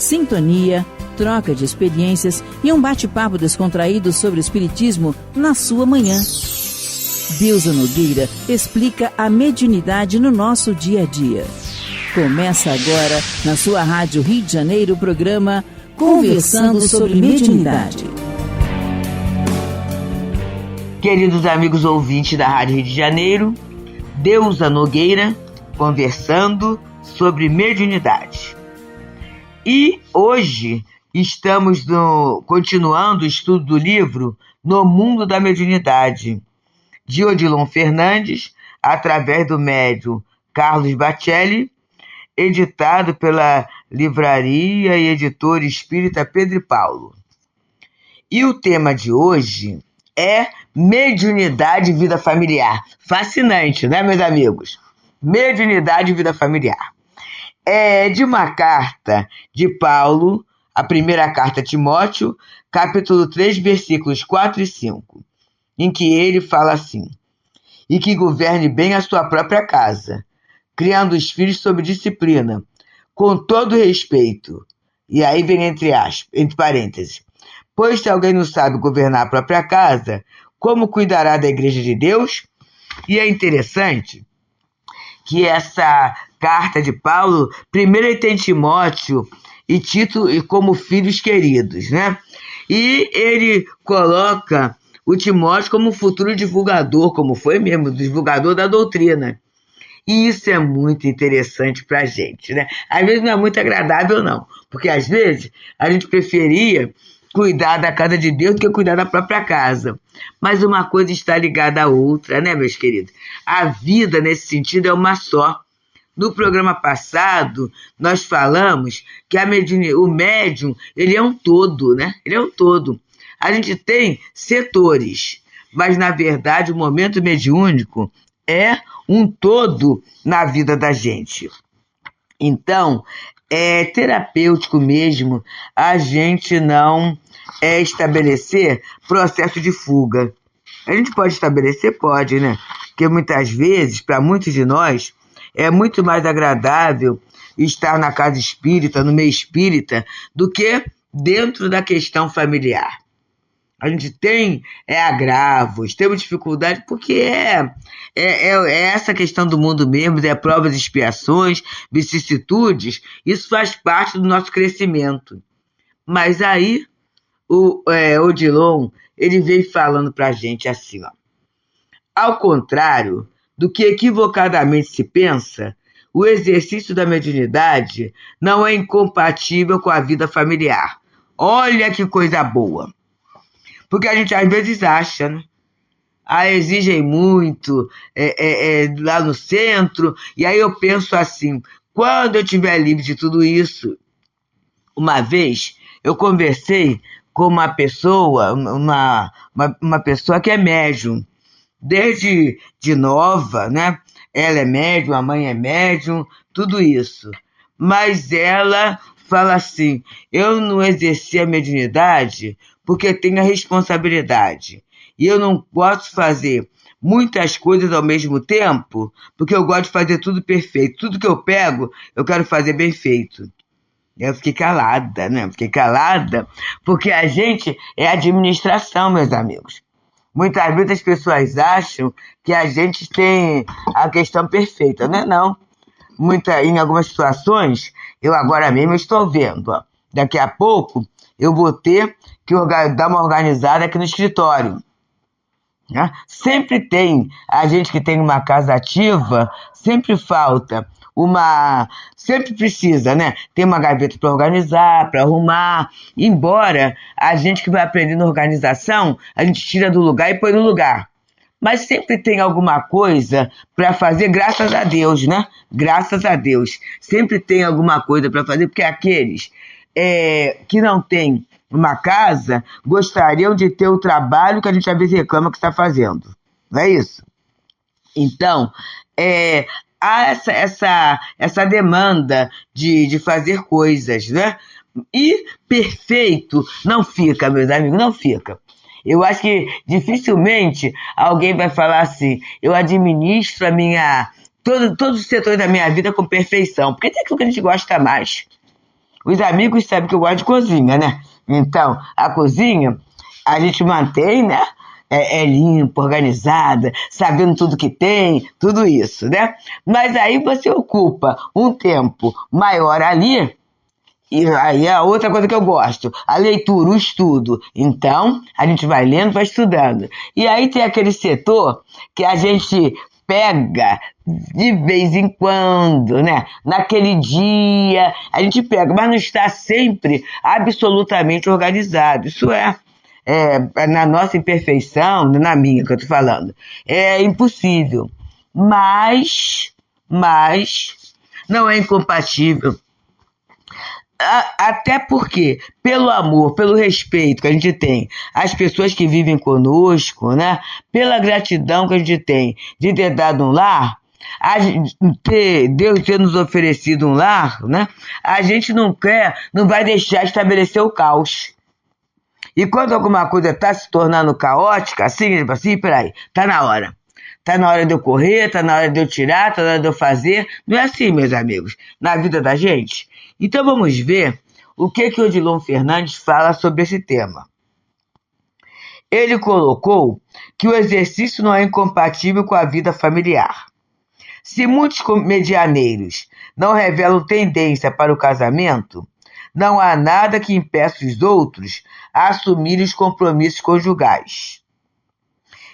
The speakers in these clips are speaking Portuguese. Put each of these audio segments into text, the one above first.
sintonia, troca de experiências e um bate-papo descontraído sobre o Espiritismo na sua manhã. Deusa Nogueira explica a mediunidade no nosso dia a dia. Começa agora, na sua Rádio Rio de Janeiro, o programa Conversando sobre Mediunidade. Queridos amigos ouvintes da Rádio Rio de Janeiro, Deusa Nogueira, conversando sobre mediunidade. E hoje estamos continuando o estudo do livro No Mundo da Mediunidade, de Odilon Fernandes, através do médium Carlos Bacelli, editado pela Livraria e Editora Espírita Pedro e Paulo. E o tema de hoje é mediunidade e vida familiar. Fascinante, né, meus amigos? Mediunidade e vida familiar. É de uma carta de Paulo, a primeira carta a Timóteo, capítulo 3, versículos 4 e 5, em que ele fala assim: e que governe bem a sua própria casa, criando os filhos sob disciplina, com todo respeito. E aí vem entre parênteses: pois se alguém não sabe governar a própria casa, como cuidará da igreja de Deus? E é interessante que essa carta de Paulo, primeiro ele tem Timóteo e Tito como filhos queridos, né? E ele coloca o Timóteo como futuro divulgador, como foi mesmo, divulgador da doutrina. E isso é muito interessante para a gente, né? Às vezes não é muito agradável, não, porque às vezes a gente preferia cuidar da casa de Deus do que cuidar da própria casa. Mas uma coisa está ligada à outra, né, meus queridos? A vida, nesse sentido, é uma só. No programa passado, nós falamos que o médium, ele é um todo, né? Ele é um todo. A gente tem setores, mas, na verdade, o momento mediúnico é um todo na vida da gente. Então, é terapêutico mesmo a gente não estabelecer processo de fuga. A gente pode estabelecer? Pode, né? Porque muitas vezes, para muitos de nós, é muito mais agradável estar na casa espírita, no meio espírita, do que dentro da questão familiar. A gente tem agravos, temos dificuldade, porque é essa questão do mundo mesmo, provas e expiações, vicissitudes, isso faz parte do nosso crescimento. Mas aí, o Odilon, ele veio falando pra gente assim, ó: ao contrário do que equivocadamente se pensa, o exercício da mediunidade não é incompatível com a vida familiar. Olha que coisa boa! Porque a gente às vezes acha, né? Exigem muito lá no centro, e aí eu penso assim: quando eu estiver livre de tudo isso? Uma vez eu conversei com uma pessoa, uma pessoa que é médium, desde de nova, né? Ela é médium, a mãe é médium, tudo isso. Mas ela fala assim: eu não exerci a mediunidade porque tenho a responsabilidade. E eu não posso fazer muitas coisas ao mesmo tempo, porque eu gosto de fazer tudo perfeito. Tudo que eu pego, eu quero fazer bem feito. Eu fiquei calada, né? Fiquei calada porque a gente é administração, meus amigos. Muitas vezes as pessoas acham que a gente tem a questão perfeita, não é não. Em algumas situações, eu agora mesmo estou vendo, ó, daqui a pouco eu vou ter que dar uma organizada aqui no escritório, né? Sempre tem a gente que tem uma casa ativa, sempre falta sempre precisa, né? Tem uma gaveta para organizar, para arrumar. Embora a gente que vai aprendendo organização, a gente tira do lugar e põe no lugar. Mas sempre tem alguma coisa para fazer, graças a Deus, né? Graças a Deus. Sempre tem alguma coisa para fazer, porque aqueles que não têm uma casa gostariam de ter o trabalho que a gente às vezes reclama que está fazendo. Não é isso? Então, há essa demanda de fazer coisas, né? E perfeito não fica, meus amigos, não fica. Eu acho que dificilmente alguém vai falar assim: eu administro todos os setores da minha vida com perfeição, porque tem aquilo que a gente gosta mais. Os amigos sabem que eu gosto de cozinha, né? Então, a cozinha, a gente mantém, né? É limpa, organizada, sabendo tudo que tem, tudo isso, né? Mas aí você ocupa um tempo maior ali, e aí é outra coisa que eu gosto, a leitura, o estudo. Então, a gente vai lendo, vai estudando. E aí tem aquele setor que a gente pega de vez em quando, né? Naquele dia, a gente pega, mas não está sempre absolutamente organizado. Isso na nossa imperfeição, na minha que eu tô falando, é impossível. Mas não é incompatível. Até porque, pelo amor, pelo respeito que a gente tem às pessoas que vivem conosco, né? Pela gratidão que a gente tem de ter dado um lar, Deus ter nos oferecido um lar, né? A gente não vai deixar de estabelecer o caos. E quando alguma coisa está se tornando caótica, assim, peraí, tá na hora. Tá na hora de eu correr, tá na hora de eu tirar, tá na hora de eu fazer. Não é assim, meus amigos, na vida da gente. Então vamos ver o que Odilon Fernandes fala sobre esse tema. Ele colocou que o exercício não é incompatível com a vida familiar. Se muitos medianeiros não revelam tendência para o casamento, não há nada que impeça os outros a assumirem os compromissos conjugais.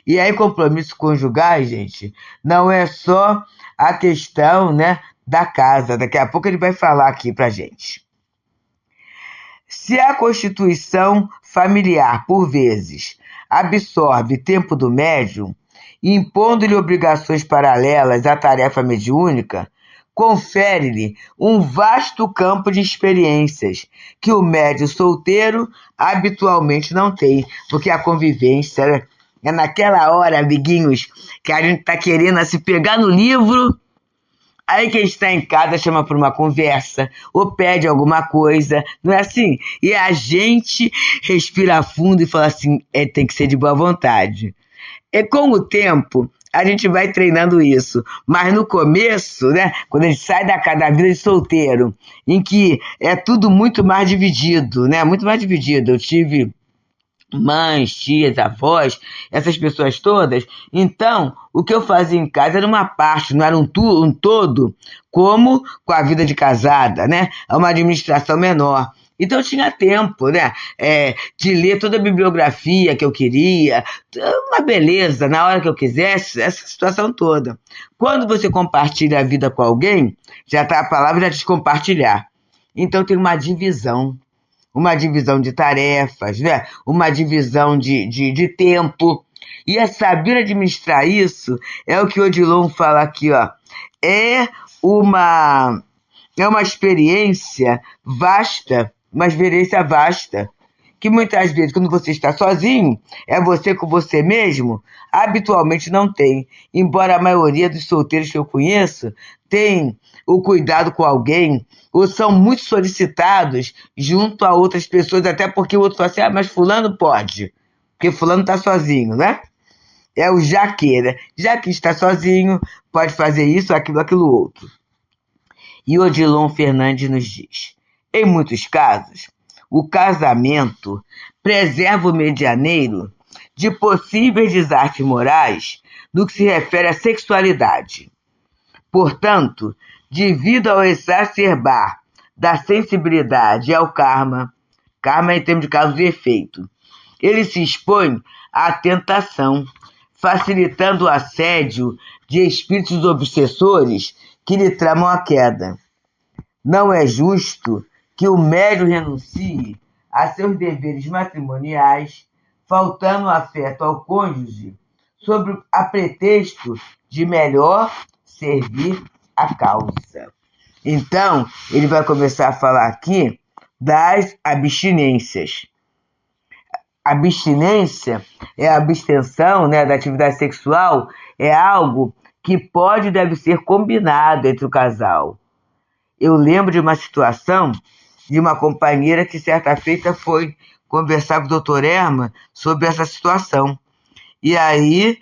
E aí, compromissos conjugais, gente, não é só a questão, né, da casa. Daqui a pouco ele vai falar aqui pra gente. Se a constituição familiar, por vezes, absorve tempo do médium, impondo-lhe obrigações paralelas à tarefa mediúnica, confere-lhe um vasto campo de experiências que o médium solteiro habitualmente não tem, porque a convivência é naquela hora, amiguinhos, que a gente está querendo se pegar no livro. Aí quem está em casa chama para uma conversa ou pede alguma coisa, não é assim? E a gente respira fundo e fala assim, tem que ser de boa vontade. Com o tempo, a gente vai treinando isso. Mas no começo, né, quando a gente sai da vida de solteiro, em que é tudo muito mais dividido, né? Muito mais dividido. Eu tive mães, tias, avós, essas pessoas todas. Então, o que eu fazia em casa era uma parte, não era um todo, como com a vida de casada, né? É uma administração menor. Então eu tinha tempo, né, de ler toda a bibliografia que eu queria, uma beleza, na hora que eu quisesse, essa situação toda. Quando você compartilha a vida com alguém, já está a palavra já diz compartilhar. Então tem uma divisão de tarefas, né? Uma divisão de tempo. E saber administrar isso é o que o Odilon fala aqui, ó. É uma experiência vasta, que muitas vezes, quando você está sozinho, é você com você mesmo, habitualmente não tem. Embora a maioria dos solteiros que eu conheço tem o cuidado com alguém, ou são muito solicitados junto a outras pessoas, até porque o outro fala assim, mas fulano pode, porque fulano está sozinho, né? É o já que, né? Já que está sozinho, pode fazer isso, aquilo outro. E Odilon Fernandes nos diz, em muitos casos, o casamento preserva o medianeiro de possíveis desastres morais no que se refere à sexualidade. Portanto, devido ao exacerbar da sensibilidade ao karma em termos de causa e efeito, ele se expõe à tentação, facilitando o assédio de espíritos obsessores que lhe tramam a queda. Não é justo que o médium renuncie a seus deveres matrimoniais, faltando afeto ao cônjuge, a pretexto de melhor servir a causa. Então, ele vai começar a falar aqui das abstinências. Abstinência é a abstenção, né, da atividade sexual, é algo que pode e deve ser combinado entre o casal. Eu lembro de uma situação de uma companheira que certa feita foi conversar com o doutor Erma sobre essa situação. E aí,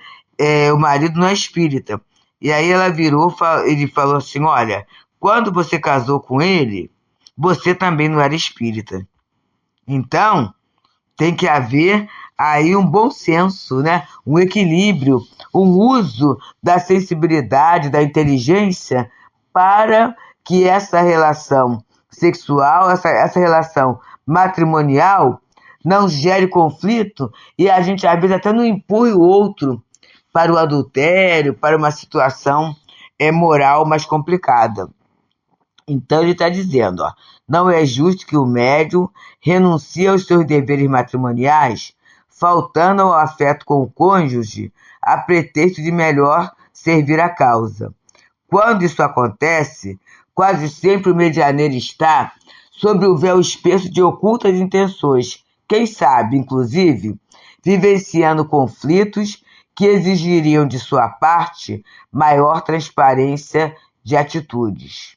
o marido não é espírita. E aí ela virou, ele falou assim, olha, quando você casou com ele, você também não era espírita. Então, tem que haver aí um bom senso, né? Um equilíbrio, um uso da sensibilidade, da inteligência para que essa relação sexual, essa relação matrimonial não gere conflito e a gente às vezes até não empurre o outro para o adultério, para uma situação moral mais complicada. Então ele está dizendo, ó, não é justo que o médium renuncie aos seus deveres matrimoniais, faltando ao afeto com o cônjuge, a pretexto de melhor servir a causa. Quando isso acontece, quase sempre o medianeiro está sob o véu espesso de ocultas intenções, quem sabe, inclusive, vivenciando conflitos que exigiriam de sua parte maior transparência de atitudes.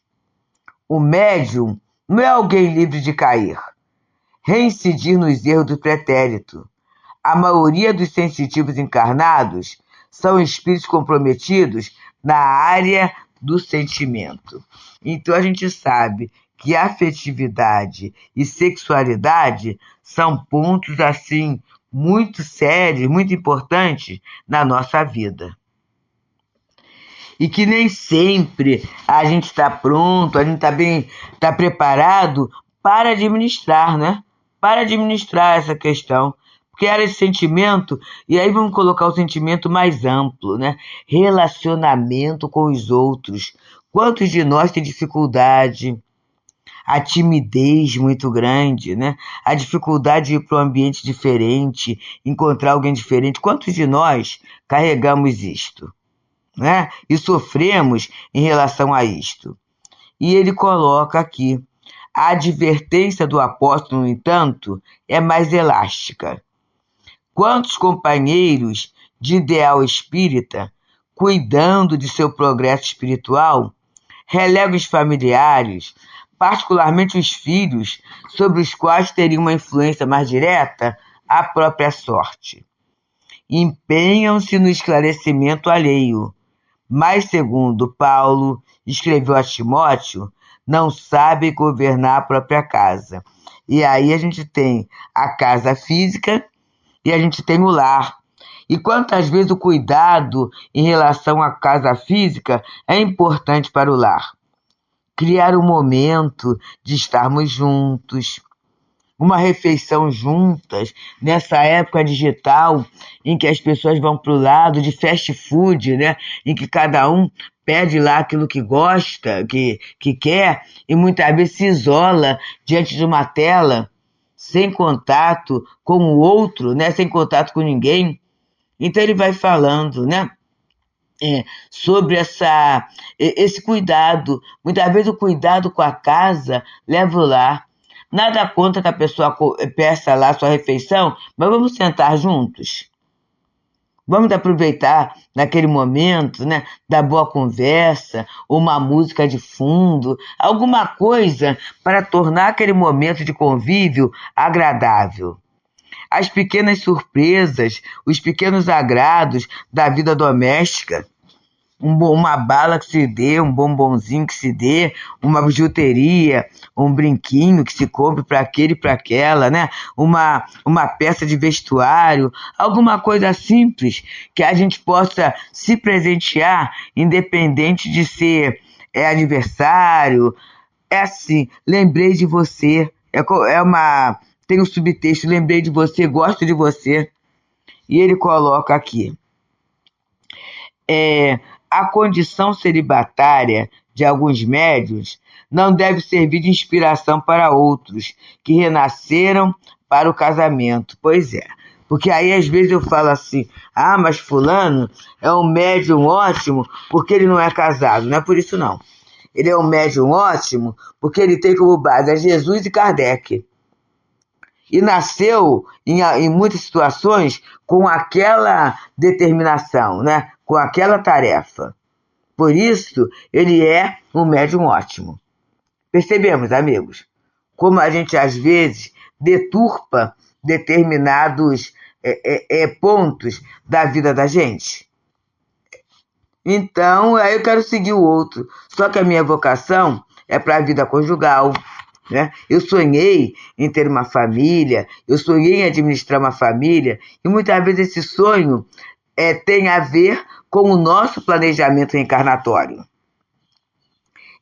O médium não é alguém livre de cair, reincidir nos erros do pretérito. A maioria dos sensitivos encarnados são espíritos comprometidos na área do sentimento. Então a gente sabe que afetividade e sexualidade são pontos assim muito sérios, muito importantes na nossa vida. E que nem sempre a gente está pronto, a gente está preparado para administrar, né? Para administrar essa questão. Porque era esse sentimento, e aí vamos colocar o sentimento mais amplo, né? Relacionamento com os outros. Quantos de nós tem dificuldade? A timidez muito grande, né? A dificuldade de ir para um ambiente diferente, encontrar alguém diferente. Quantos de nós carregamos isto? Né? E sofremos em relação a isto. E ele coloca aqui, a advertência do apóstolo, no entanto, é mais elástica. Quantos companheiros de ideal espírita, cuidando de seu progresso espiritual, relegam os familiares, particularmente os filhos, sobre os quais teriam uma influência mais direta, a própria sorte. Empenham-se no esclarecimento alheio, mas, segundo Paulo escreveu a Timóteo, não sabe governar a própria casa. E aí a gente tem a casa física e a gente tem o lar. E quantas vezes o cuidado em relação à casa física é importante para o lar? Criar um momento de estarmos juntos, uma refeição juntas, nessa época digital em que as pessoas vão para o lado de fast food, né? Em que cada um pede lá aquilo que gosta, que quer, e muitas vezes se isola diante de uma tela, sem contato com o outro, né? Sem contato com ninguém. Então ele vai falando, né? Sobre esse cuidado. Muitas vezes o cuidado com a casa leva o lar. Nada contra que a pessoa peça lá a sua refeição, mas vamos sentar juntos. Vamos aproveitar naquele momento, né, da boa conversa, uma música de fundo, alguma coisa para tornar aquele momento de convívio agradável. As pequenas surpresas, os pequenos agrados da vida doméstica, uma bala que se dê, um bombonzinho que se dê, uma bijuteria, um brinquinho que se compre para aquele e para aquela, né? Uma peça de vestuário, alguma coisa simples que a gente possa se presentear, independente de ser aniversário. É assim, lembrei de você, tem um subtexto, lembrei de você, gosto de você. E ele coloca aqui, a condição celibatária de alguns médiuns não deve servir de inspiração para outros que renasceram para o casamento. Pois é, porque aí às vezes eu falo assim, mas fulano é um médium ótimo porque ele não é casado. Não é por isso não. Ele é um médium ótimo porque ele tem como base a Jesus e Kardec. E nasceu, em muitas situações, com aquela determinação, né? Com aquela tarefa. Por isso, ele é um médium ótimo. Percebemos, amigos, como a gente, às vezes, deturpa determinados pontos da vida da gente? Então, aí eu quero seguir o outro. Só que a minha vocação é para a vida conjugal, né? Eu sonhei em ter uma família, eu sonhei em administrar uma família, e muitas vezes esse sonho tem a ver com o nosso planejamento reencarnatório.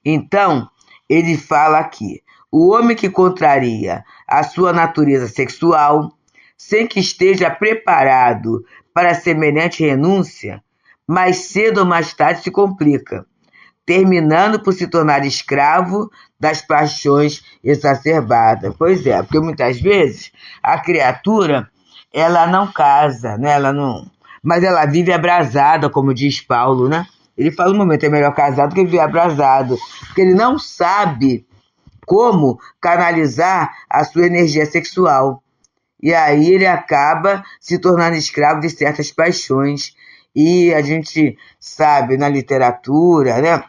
Então, ele fala aqui, o homem que contraria a sua natureza sexual, sem que esteja preparado para semelhante renúncia, mais cedo ou mais tarde se complica, terminando por se tornar escravo das paixões exacerbadas. Pois é, porque muitas vezes a criatura, ela não casa, né? Mas ela vive abrasada, como diz Paulo, né? Ele fala no momento, é melhor casado que viver abrasado, porque ele não sabe como canalizar a sua energia sexual. E aí ele acaba se tornando escravo de certas paixões. E a gente sabe na literatura, né,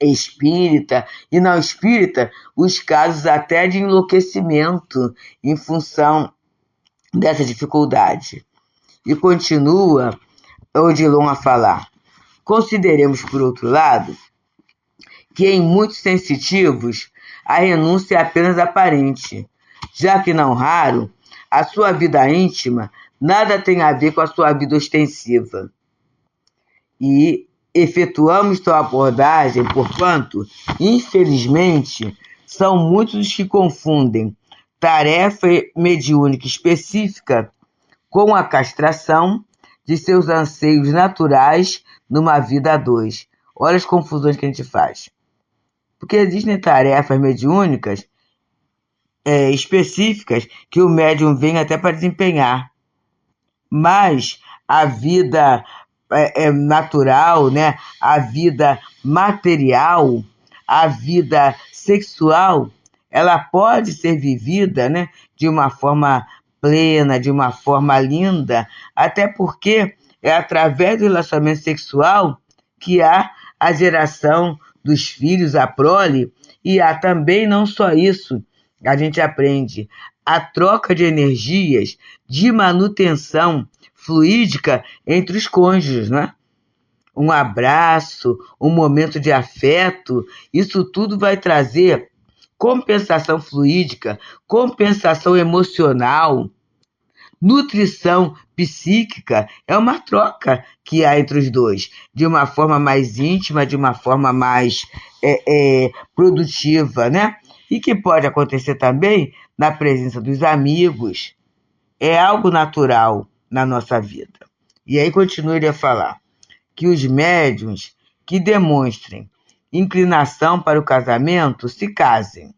espírita e não espírita, os casos até de enlouquecimento em função dessa dificuldade. E continua Odilon a falar. Consideremos, por outro lado, que em muitos sensitivos a renúncia é apenas aparente, já que não raro, a sua vida íntima nada tem a ver com a sua vida ostensiva. E efetuamos tal abordagem, porquanto, infelizmente, são muitos os que confundem tarefa mediúnica específica com a castração de seus anseios naturais numa vida a dois. Olha as confusões que a gente faz. Porque existem tarefas mediúnicas específicas que o médium vem até para desempenhar. Mas a vida natural, né? A vida material, a vida sexual, ela pode ser vivida, né, de uma forma plena, de uma forma linda, até porque é através do relacionamento sexual que há a geração dos filhos, a prole, e há também não só isso, a gente aprende a troca de energias, de manutenção fluídica entre os cônjuges, né? Um abraço, um momento de afeto, isso tudo vai trazer compensação fluídica, compensação emocional, nutrição psíquica. É uma troca que há entre os dois, de uma forma mais íntima, de uma forma mais produtiva, né? E que pode acontecer também na presença dos amigos. É algo natural na nossa vida. E aí continua ele a falar que os médiuns que demonstrem inclinação para o casamento se casem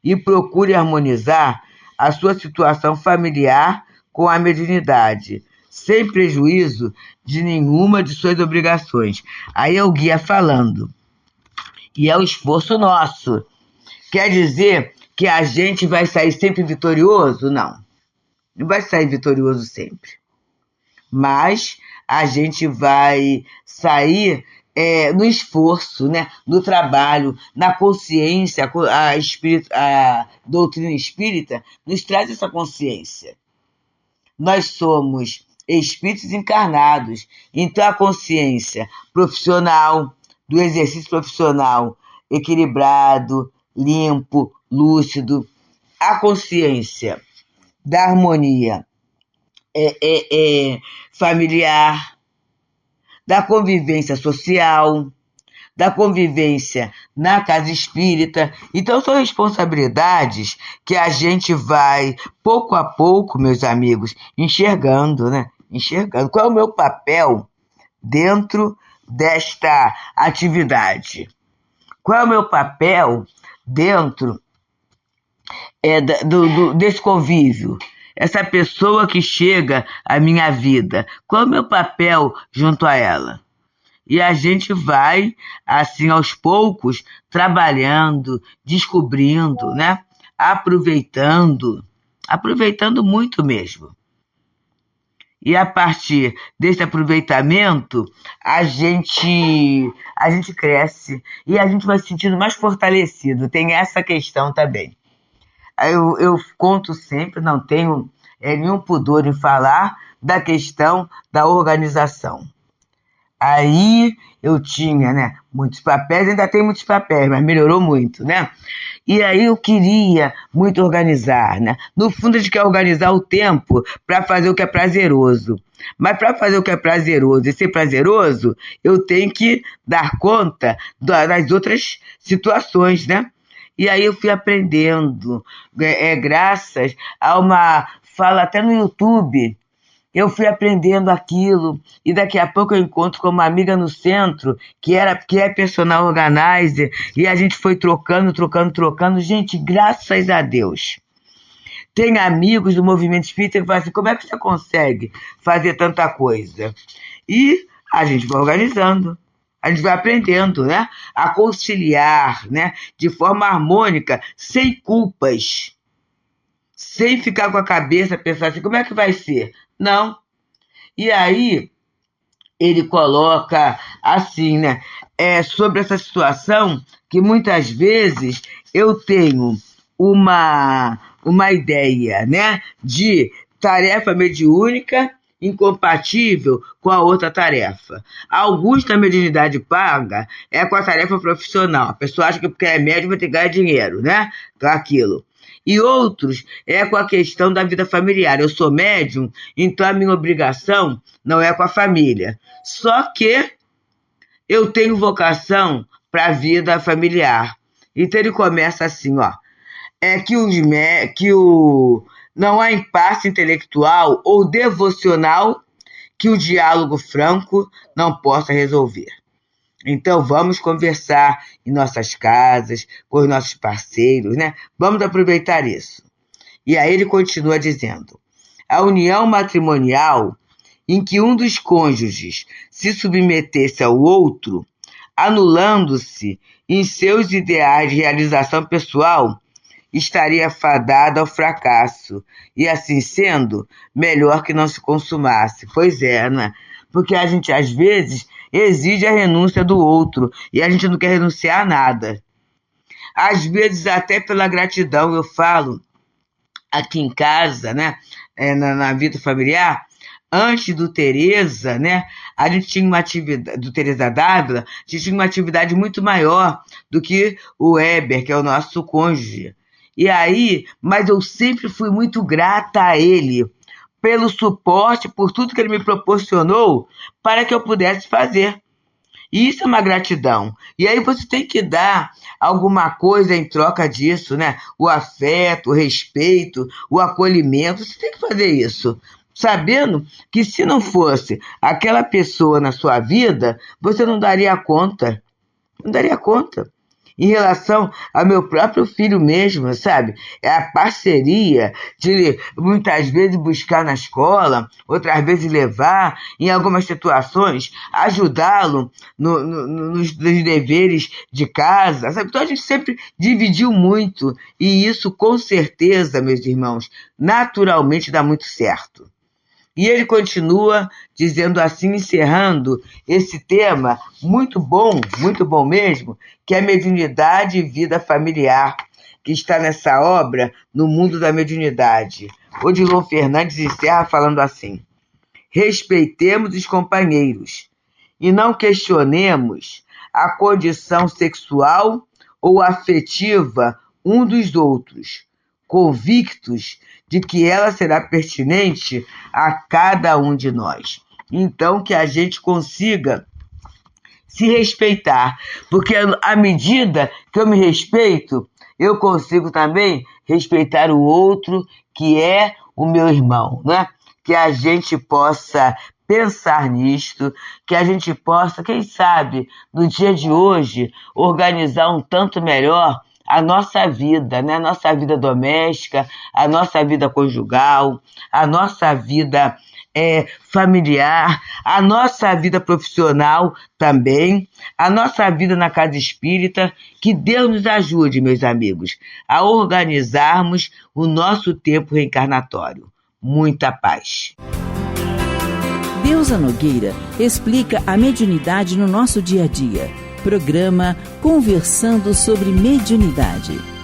e procurem harmonizar a sua situação familiar com a mediunidade, sem prejuízo de nenhuma de suas obrigações. Aí é o guia falando. E é o esforço nosso. Quer dizer que a gente vai sair sempre vitorioso? Não. Não vai sair vitorioso sempre. Mas a gente vai sair no esforço, né? No trabalho, na consciência. A doutrina espírita nos traz essa consciência. Nós somos espíritos encarnados, então a consciência profissional, do exercício profissional equilibrado, limpo, lúcido, a consciência da harmonia familiar, da convivência social, da convivência na casa espírita. Então, são responsabilidades que a gente vai, pouco a pouco, meus amigos, enxergando, né? Enxergando. Qual é o meu papel dentro desta atividade? Qual é o meu papel dentro desse convívio? Essa pessoa que chega à minha vida, qual é o meu papel junto a ela? E a gente vai, assim, aos poucos, trabalhando, descobrindo, né? Aproveitando muito mesmo. E a partir desse aproveitamento, a gente cresce e a gente vai se sentindo mais fortalecido. Tem essa questão também. Eu conto sempre, não tenho nenhum pudor em falar da questão da organização. Aí eu tinha, né, muitos papéis, ainda tem muitos papéis, mas melhorou muito, né? E aí eu queria muito organizar, né? No fundo, a gente quer organizar o tempo para fazer o que é prazeroso. Mas para fazer o que é prazeroso e ser prazeroso, eu tenho que dar conta das outras situações, né? E aí eu fui aprendendo, graças a uma fala até no YouTube, eu fui aprendendo aquilo, e daqui a pouco eu encontro com uma amiga no centro, que é personal organizer, e a gente foi trocando. Gente, graças a Deus. Tem amigos do movimento espírita que falam assim, como é que você consegue fazer tanta coisa? E a gente vai organizando, a gente vai aprendendo, né? A conciliar, né? De forma harmônica, sem culpas, sem ficar com a cabeça pensando assim, como é que vai ser? Não. E aí, ele coloca assim, né? Sobre essa situação, que muitas vezes eu tenho uma ideia, né? De tarefa mediúnica incompatível com a outra tarefa. Alguns da mediunidade paga é com a tarefa profissional. A pessoa acha que porque é médium vai ter que ganhar dinheiro, né? Aquilo. E outros é com a questão da vida familiar. Eu sou médium, então a minha obrigação não é com a família. Só que eu tenho vocação para a vida familiar. Então ele começa assim, ó. Não há impasse intelectual ou devocional que o diálogo franco não possa resolver. Então vamos conversar em nossas casas, com os nossos parceiros, né? Vamos aproveitar isso. E aí ele continua dizendo, a união matrimonial em que um dos cônjuges se submetesse ao outro, anulando-se em seus ideais de realização pessoal, estaria fadada ao fracasso, e assim sendo, melhor que não se consumasse. Pois é, né? Porque a gente, às vezes, exige a renúncia do outro, e a gente não quer renunciar a nada. Às vezes, até pela gratidão, eu falo aqui em casa, né? Na vida familiar, antes do Tereza, né? A gente tinha uma atividade, do Tereza Dávila, a gente tinha uma atividade muito maior do que o Heber, que é o nosso cônjuge. E aí, mas eu sempre fui muito grata a ele, pelo suporte, por tudo que ele me proporcionou para que eu pudesse fazer. E isso é uma gratidão. E aí você tem que dar alguma coisa em troca disso, né? O afeto, o respeito, o acolhimento, você tem que fazer isso. Sabendo que se não fosse aquela pessoa na sua vida, você não daria conta. Não daria conta. Em relação ao meu próprio filho mesmo, sabe? É a parceria de muitas vezes buscar na escola, outras vezes levar, em algumas situações, ajudá-lo nos deveres de casa, sabe? Então a gente sempre dividiu muito, e isso com certeza, meus irmãos, naturalmente dá muito certo. E ele continua dizendo assim, encerrando esse tema muito bom mesmo, que é a mediunidade e vida familiar, que está nessa obra, No Mundo da Mediunidade. Odilon Fernandes encerra falando assim, respeitemos os companheiros e não questionemos a condição sexual ou afetiva um dos outros, convictos de que ela será pertinente a cada um de nós. Então, que a gente consiga se respeitar, porque à medida que eu me respeito, eu consigo também respeitar o outro, que é o meu irmão, né? Que a gente possa pensar nisto, que a gente possa, quem sabe, no dia de hoje, organizar um tanto melhor a nossa vida, né? A nossa vida doméstica, a nossa vida conjugal, a nossa vida familiar, a nossa vida profissional também, a nossa vida na casa espírita. Que Deus nos ajude, meus amigos, a organizarmos o nosso tempo reencarnatório. Muita paz. Deusa Nogueira explica a mediunidade no nosso dia a dia. Programa Conversando sobre Mediunidade.